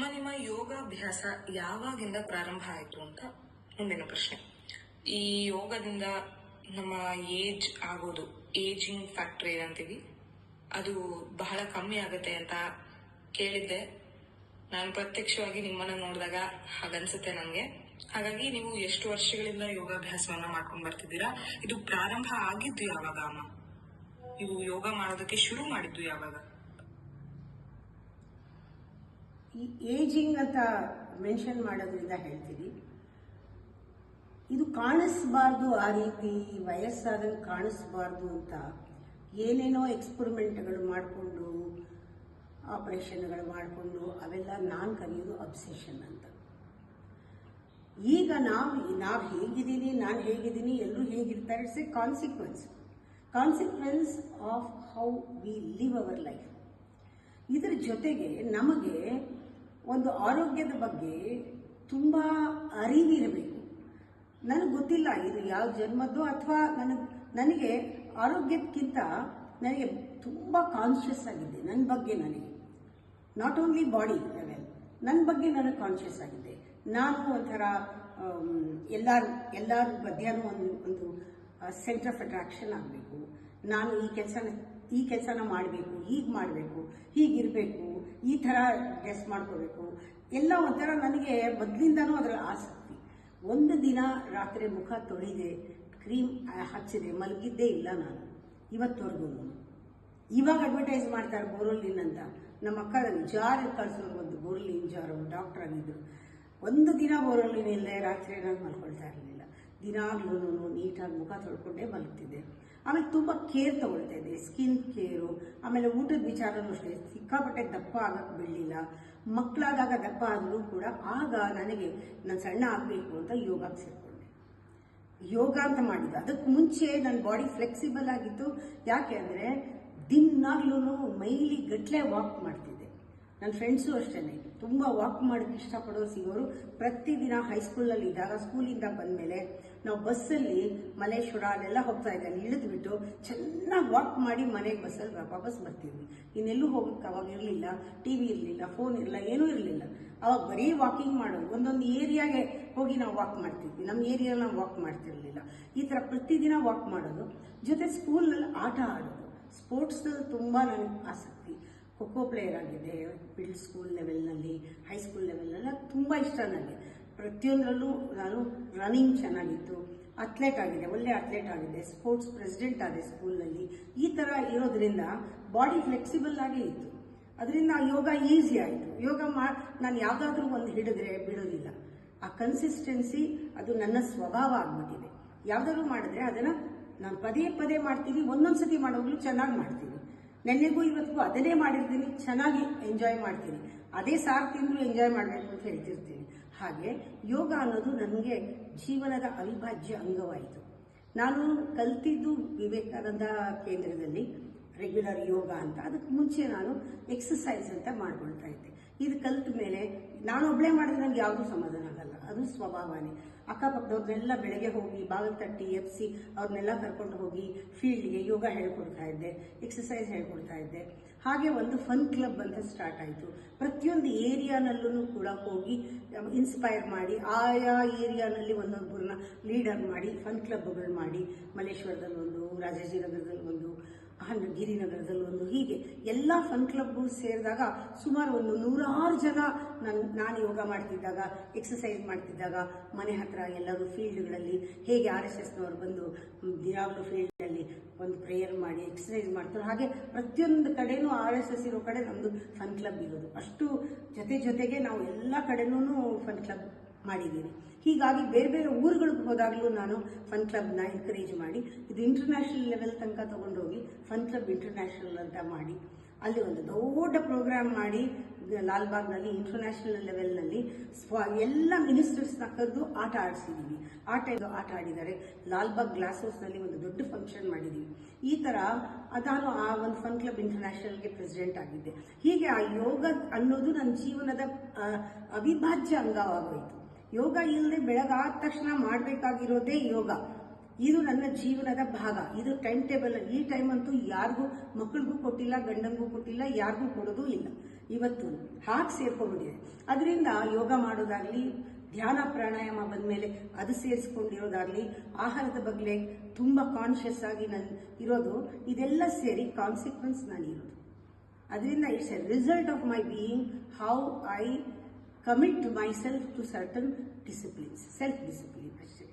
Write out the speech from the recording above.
ನಿಮ್ಮ ಯೋಗಾಭ್ಯಾಸ ಯಾವಾಗಿಂದ ಪ್ರಾರಂಭ ಆಯಿತು ಅಂತ ಮುಂದಿನ ಪ್ರಶ್ನೆ. ಈ ಯೋಗದಿಂದ ನಮ್ಮ ಏಜ್ ಆಗೋದು, ಏಜಿಂಗ್ ಫ್ಯಾಕ್ಟರ್ ಏನಂತೀವಿ, ಅದು ಬಹಳ ಕಮ್ಮಿ ಆಗುತ್ತೆ ಅಂತ ಕೇಳಿದ್ದೆ. ನಾನು ಪ್ರತ್ಯಕ್ಷವಾಗಿ ನಿಮ್ಮನ್ನ ನೋಡಿದಾಗ ಹಾಗನ್ಸುತ್ತೆ ನನಗೆ. ಹಾಗಾಗಿ ನೀವು ಎಷ್ಟು ವರ್ಷಗಳಿಂದ ಯೋಗಾಭ್ಯಾಸವನ್ನ ಮಾಡ್ಕೊಂಡು ಬರ್ತಿದ್ದೀರಾ? ಇದು ಪ್ರಾರಂಭ ಆಗಿದ್ದು ಯಾವಾಗ ಅಮ್ಮ? ನೀವು ಯೋಗ ಮಾಡೋದಕ್ಕೆ ಶುರು ಮಾಡಿದ್ದು ಯಾವಾಗ? ಈ ಏಜಿಂಗ್ ಅಂತ ಮೆನ್ಷನ್ ಮಾಡೋದ್ರಿಂದ ಹೇಳ್ತೀನಿ, ಇದು ಕಾಣಿಸ್ಬಾರ್ದು, ಆ ರೀತಿ ವಯಸ್ಸಾದಂಗೆ ಕಾಣಿಸ್ಬಾರ್ದು ಅಂತ ಏನೇನೋ ಎಕ್ಸ್ಪರಿಮೆಂಟ್ಗಳು ಮಾಡಿಕೊಂಡು, ಆಪರೇಷನ್ಗಳು ಮಾಡಿಕೊಂಡು, ಅವೆಲ್ಲ ನಾನು ಕರೆಯೋದು ಅಬ್ಸೆಷನ್ ಅಂತ. ಈಗ ನಾವು ಹೇಗಿದ್ದೀನಿ, ನಾನು ಹೇಗಿದ್ದೀನಿ, ಎಲ್ಲರೂ ಹೇಗಿರ್ತಾರೆ, it's a consequence of how we live our life. ಇದರ ಜೊತೆಗೆ ನಮಗೆ ಒಂದು ಆರೋಗ್ಯದ ಬಗ್ಗೆ ತುಂಬ ಅರಿವಿರಬೇಕು. ನನಗೆ ಗೊತ್ತಿಲ್ಲ ಇದು ಯಾವ ಜನ್ಮದ್ದು ಅಥವಾ ನನಗೆ ಆರೋಗ್ಯಕ್ಕಿಂತ ನನಗೆ ತುಂಬ ಕಾನ್ಷಿಯಸ್ ಆಗಿದೆ ನನ್ನ ಬಗ್ಗೆ. ನನಗೆ ನಾಟ್ ಓನ್ಲಿ ಬಾಡಿ ಲೆವೆಲ್, ನನ್ನ ಬಗ್ಗೆ ನನಗೆ ಕಾನ್ಷಿಯಸ್ ಆಗಿದೆ. ನಾನು ಒಂಥರ ಎಲ್ಲರ ಮಧ್ಯಾಹ್ನ ಒಂದು ಸೆಂಟರ್ ಆಫ್ ಅಟ್ರಾಕ್ಷನ್ ಆಗಬೇಕು. ನಾನು ಈ ಕೆಲಸನ ಮಾಡಬೇಕು, ಹೀಗೆ ಮಾಡಬೇಕು, ಹೀಗಿರಬೇಕು, ಈ ಥರ ಡ್ರೆಸ್ ಮಾಡ್ಕೋಬೇಕು, ಎಲ್ಲ ಒಂಥರ ನನಗೆ ಮೊದಲಿಂದನೂ ಅದರ ಆಸಕ್ತಿ. ಒಂದು ದಿನ ರಾತ್ರಿ ಮುಖ ತೊಳಿದೆ, ಕ್ರೀಮ್ ಹಚ್ಚಿದೆ, ಮಲಗಿದ್ದೇ ಇಲ್ಲ ನಾನು ಇವತ್ತವರೆಗೂ. ಇವಾಗ ಅಡ್ವರ್ಟೈಸ್ ಮಾಡ್ತಾರೆ ಬೋರೋಲಿನ್ ಅಂತ. ನಮ್ಮ ಅಕ್ಕ ಜಾರ್ ಕಳಿಸೋರು, ಒಂದು ಬೋರೋಲಿನ್ ಜಾರ್, ಡಾಕ್ಟರ್ ಆಗಿದ್ರು. ಒಂದು ದಿನ ಬೋರೋಲಿನ್ ಇಲ್ಲದೆ ರಾತ್ರಿ ನಾನು ಮಲ್ಕೊಳ್ತಾ ಇರಲಿಲ್ಲ. ದಿನಾಗ್ಲೂ ನೀಟಾಗಿ ಮುಖ ತೊಳ್ಕೊಂಡೇ ಮಲಗ್ತಿದ್ದೆ. ಆಮೇಲೆ ತುಂಬ ಕೇರ್ ತಗೊಳ್ತಾ ಇದ್ದೆ, ಸ್ಕಿನ್ ಕೇರು. ಆಮೇಲೆ ಊಟದ ವಿಚಾರನೂ ಅಷ್ಟೇ, ಸಿಕ್ಕಾಪಟ್ಟೆ ದಪ್ಪ ಆಗಕ್ಕೆ ಬಿಡಲಿಲ್ಲ. ಮಕ್ಕಳಾದಾಗ ದಪ್ಪ ಆದರೂ ಕೂಡ ಆಗ ನನಗೆ ನಾನು ಸಣ್ಣ ಆಗಬೇಕು ಅಂತ ಯೋಗಕ್ಕೆ ಸೇರಿಕೊಂಡೆ. ಯೋಗ ಅಂತ ಮಾಡಿದ್ದು ಅದಕ್ಕೆ ಮುಂಚೆ ನನ್ನ ಬಾಡಿ ಫ್ಲೆಕ್ಸಿಬಲ್ ಆಗಿತ್ತು. ಯಾಕೆ ಅಂದರೆ ದಿನಾಗ್ಲೂ ಮೈಲಿ ಗಟ್ಟಲೆ ವಾಕ್ ಮಾಡ್ತಿದ್ದೆ. ನನ್ನ ಫ್ರೆಂಡ್ಸು ಅಷ್ಟೇ ತುಂಬ ವಾಕ್ ಮಾಡೋಕ್ಕೆ ಇಷ್ಟಪಡೋರು ಸಿಗೋರು. ಪ್ರತಿದಿನ ಹೈಸ್ಕೂಲಲ್ಲಿ ಇದ್ದಾಗ ಸ್ಕೂಲಿಂದ ಬಂದಮೇಲೆ ನಾವು ಬಸ್ಸಲ್ಲಿ ಮಲೇಶ್ವರ ಅಲ್ಲೆಲ್ಲ ಹೋಗ್ತಾ ಇದ್ದೆ. ಅಲ್ಲಿ ಇಳಿದ್ಬಿಟ್ಟು ಚೆನ್ನಾಗಿ ವಾಕ್ ಮಾಡಿ ಮನೆಗೆ ಬಸ್ಸಲ್ಲಿ ವಾಪಸ್ ಬರ್ತಿದ್ವಿ. ಇನ್ನೆಲ್ಲೂ ಹೋಗೋಕ್ಕೆ ಅವಾಗ ಇರಲಿಲ್ಲ, ಟಿ ವಿ ಇರಲಿಲ್ಲ, ಫೋನ್ ಇರಲಿಲ್ಲ, ಏನೂ ಇರಲಿಲ್ಲ. ಅವಾಗ ಬರೀ ವಾಕಿಂಗ್ ಮಾಡೋದು. ಒಂದೊಂದು ಏರಿಯಾಗೆ ಹೋಗಿ ನಾವು ವಾಕ್ ಮಾಡ್ತಿದ್ವಿ. ನಮ್ಮ ಏರಿಯಾದಲ್ಲಿ ನಾವು ವಾಕ್ ಮಾಡ್ತಿರ್ಲಿಲ್ಲ. ಈ ಥರ ಪ್ರತಿದಿನ ವಾಕ್ ಮಾಡೋದು. ಜೊತೆ ಸ್ಕೂಲ್ನಲ್ಲಿ ಆಟ ಆಡೋದು, ಸ್ಪೋರ್ಟ್ಸ್ನಲ್ಲಿ ತುಂಬ ನನಗೆ ಆಸಕ್ತಿ. ಖೋಖೋ ಪ್ಲೇಯರ್ ಆಗಿದೆ, ಮಿಡ್ಲ್ ಸ್ಕೂಲ್ ಲೆವೆಲ್ನಲ್ಲಿ, ಹೈಸ್ಕೂಲ್ ಲೆವೆಲ್ನೆಲ್ಲ ತುಂಬ ಇಷ್ಟ ನನಗೆ. ಪ್ರತಿಯೊಂದರಲ್ಲೂ ನಾನು ರನ್ನಿಂಗ್ ಚೆನ್ನಾಗಿತ್ತು, ಅಥ್ಲೆಟ್ ಆಗಿದೆ, ಒಳ್ಳೆ ಅಥ್ಲೆಟ್ ಆಗಿದೆ, ಸ್ಪೋರ್ಟ್ಸ್ ಪ್ರೆಸಿಡೆಂಟ್ ಆದೆ ಸ್ಕೂಲ್ನಲ್ಲಿ. ಈ ಥರ ಇರೋದ್ರಿಂದ ಬಾಡಿ ಫ್ಲೆಕ್ಸಿಬಲ್ ಆಗೇ ಇತ್ತು. ಅದರಿಂದ ಯೋಗ ಈಸಿ ಆಯಿತು. ಯೋಗ ನಾನು ಯಾವುದಾದ್ರೂ ಒಂದು ಹಿಡಿದ್ರೆ ಬಿಡೋದಿಲ್ಲ. ಆ ಕನ್ಸಿಸ್ಟೆನ್ಸಿ ಅದು ನನ್ನ ಸ್ವಭಾವ ಆಗ್ಬಿಟ್ಟಿದೆ. ಯಾವುದಾದ್ರೂ ಮಾಡಿದ್ರೆ ಅದನ್ನು ನಾನು ಪದೇ ಪದೇ ಮಾಡ್ತೀನಿ. ಒಂದೊಂದು ಸತಿ ಮಾಡೋವಾಗಲೂ ಚೆನ್ನಾಗಿ ಮಾಡ್ತೀನಿ. ನೆನ್ನೆಗೂ ಇವತ್ತಿಗೂ ಅದನ್ನೇ ಮಾಡಿರ್ತೀನಿ, ಚೆನ್ನಾಗಿ ಎಂಜಾಯ್ ಮಾಡ್ತೀನಿ. ಅದೇ ಸಾರು ತಿಂದರೂ ಎಂಜಾಯ್ ಮಾಡಬೇಕು ಅಂತ ಹೇಳ್ತಿರ್ತೀನಿ. ಹಾಗೆ ಯೋಗ ಅನ್ನೋದು ನನಗೆ ಜೀವನದ ಅವಿಭಾಜ್ಯ ಅಂಗವಾಯಿತು. ನಾನು ಕಲ್ತಿದ್ದು ವಿವೇಕಾನಂದ ಕೇಂದ್ರದಲ್ಲಿ ರೆಗ್ಯುಲರ್ ಯೋಗ ಅಂತ. ಅದಕ್ಕೆ ಮುಂಚೆ ನಾನು ಎಕ್ಸಸೈಸ್ ಅಂತ ಮಾಡ್ಕೊಳ್ತಾ ಇದ್ದೆ. ಇದು ಕಲ್ತ ಮೇಲೆ ನಾನು ಒಬ್ಬಳೇ ಮಾಡಿದ್ರೆ ನನಗೆ ಯಾವುದೂ ಸಮಾಧಾನ ಆಗಲ್ಲ, ಅದು ಸ್ವಭಾವನೇ. ಅಕ್ಕಪಕ್ಕದವ್ರನ್ನೆಲ್ಲ ಬೆಳಗ್ಗೆ ಹೋಗಿ ಬಾಗಿಲು ತಟ್ಟಿ ಎಬ್ಸಿ ಅವ್ರನ್ನೆಲ್ಲ ಕರ್ಕೊಂಡು ಹೋಗಿ ಫೀಲ್ಡ್ಗೆ ಯೋಗ ಹೇಳ್ಕೊಡ್ತಾ ಇದ್ದೆ, ಎಕ್ಸಸೈಸ್ ಹೇಳ್ಕೊಡ್ತಾ ಇದ್ದೆ. ಹಾಗೆ ಒಂದು ಫನ್ ಕ್ಲಬ್ ಅಂತ ಸ್ಟಾರ್ಟ್ ಆಯಿತು. ಪ್ರತಿಯೊಂದು ಏರಿಯಾನಲ್ಲೂ ಕೂಡ ಹೋಗಿ ಇನ್ಸ್ಪೈರ್ ಮಾಡಿ, ಆಯಾ ಏರಿಯಾನಲ್ಲಿ ಒಂದೊಬ್ಬರನ್ನ ಲೀಡರ್ ಮಾಡಿ ಫನ್ ಕ್ಲಬ್ಗಳು ಮಾಡಿ, ಮಲ್ಲೇಶ್ವರದಲ್ಲಿ ಒಂದು, ರಾಜಾಜಿನಗರದಲ್ಲಿ ಒಂದು, ಗಿರಿನಗರದಲ್ಲಿ ಒಂದು, ಹೀಗೆ ಎಲ್ಲ ಫನ್ ಕ್ಲಬ್ಗಳು ಸೇರಿದಾಗ ಸುಮಾರು ಒಂದು 100 ಜನ ನಾನು ಯೋಗ ಮಾಡ್ತಿದ್ದಾಗ, ಎಕ್ಸಸೈಸ್ ಮಾಡ್ತಿದ್ದಾಗ ಮನೆ ಹತ್ರ ಎಲ್ಲರೂ ಫೀಲ್ಡ್ಗಳಲ್ಲಿ ಹೇಗೆ RSSನವರು ಬಂದು ದಿನಾಗಲೂ ಫೀಲ್ಡ್ನಲ್ಲಿ ಒಂದು ಪ್ರೇಯರ್ ಮಾಡಿ ಎಕ್ಸಸೈಸ್ ಮಾಡ್ತಾರೆ. ಹಾಗೆ ಪ್ರತಿಯೊಂದು ಕಡೆನೂ RSS ಇರೋ ಕಡೆ ನಮ್ಮದು ಫನ್ ಕ್ಲಬ್ ಇರೋದು. ಅಷ್ಟು ಜೊತೆಗೆ ನಾವು ಎಲ್ಲ ಕಡೆನೂ ಫನ್ ಕ್ಲಬ್ ಮಾಡಿದ್ದೀನಿ. ಹೀಗಾಗಿ ಬೇರೆ ಬೇರೆ ಊರುಗಳಿಗೆ ಹೋದಾಗಲೂ ನಾನು ಫನ್ ಕ್ಲಬ್ನ ಎನ್ಕರೇಜ್ ಮಾಡಿ, ಇದು ಇಂಟರ್ನ್ಯಾಷನಲ್ ಲೆವೆಲ್ ತನಕ ತೊಗೊಂಡೋಗಿ ಫನ್ ಕ್ಲಬ್ ಇಂಟರ್ನ್ಯಾಷನಲ್ ಅಂತ ಮಾಡಿ, ಅಲ್ಲಿ ಒಂದು ದೊಡ್ಡ ಪ್ರೋಗ್ರಾಮ್ ಮಾಡಿ ಲಾಲ್ಬಾಗ್ನಲ್ಲಿ ಇಂಟರ್ನ್ಯಾಷನಲ್ ಲೆವೆಲ್ನಲ್ಲಿ ಎಲ್ಲ ಮಿನಿಸ್ಟರ್ಸ್ನ ಕರೆದು ಆಟ ಆಡಿಸಿದ್ದೀವಿ. ಆಟ ಆಡಿದ್ದಾರೆ. ಲಾಲ್ಬಾಗ್ ಗ್ಲಾಸ್ ಹೌಸ್ನಲ್ಲಿ ಒಂದು ದೊಡ್ಡ ಫಂಕ್ಷನ್ ಮಾಡಿದ್ದೀವಿ. ಈ ಥರ ನಾನು ಆ ಒಂದು ಫನ್ ಕ್ಲಬ್ ಇಂಟರ್ನ್ಯಾಷನಲ್ಗೆ ಪ್ರೆಸಿಡೆಂಟ್ ಆಗಿದ್ದೆ. ಹೀಗೆ ಆ ಯೋಗ ಅನ್ನೋದು ನನ್ನ ಜೀವನದ ಅವಿಭಾಜ್ಯ ಅಂಗವಾಗೋಯಿತು. ಯೋಗ ಇಲ್ಲದೆ ಬೆಳಗಾದ ತಕ್ಷಣ ಮಾಡಬೇಕಾಗಿರೋದೇ ಯೋಗ. ಇದು ನನ್ನ ಜೀವನದ ಭಾಗ. ಇದು ಟೈಮ್ ಟೇಬಲ್. ಈ ಟೈಮ್ ಅಂತೂ ಯಾರಿಗೂ, ಮಕ್ಕಳಿಗೂ ಕೊಟ್ಟಿಲ್ಲ, ಗಂಡಂಗೂ ಕೊಟ್ಟಿಲ್ಲ, ಯಾರಿಗೂ ಕೊಡೋದೂ ಇಲ್ಲ. ಇವತ್ತು ಹಾಗೆ ಸೇರ್ಕೊಂಡ್ಬಿಟ್ಟಿದೆ. ಅದರಿಂದ ಯೋಗ ಮಾಡೋದಾಗ್ಲಿ, ಧ್ಯಾನ ಪ್ರಾಣಾಯಾಮ ಬಂದಮೇಲೆ ಅದು ಸೇರಿಸ್ಕೊಂಡಿರೋದಾಗ್ಲಿ, ಆಹಾರದ ಬಗ್ಗೆ ತುಂಬ ಕಾನ್ಷಿಯಸ್ ಆಗಿ ನಾನು ಇರೋದು, ಇದೆಲ್ಲ ಸೇರಿ ಕಾನ್ಸಿಕ್ವೆನ್ಸ್ ನಾನು ಇರೋದು. ಅದರಿಂದ it's a result of my being, how I commit myself to certain disciplines, self discipline ಅಷ್ಟೇ.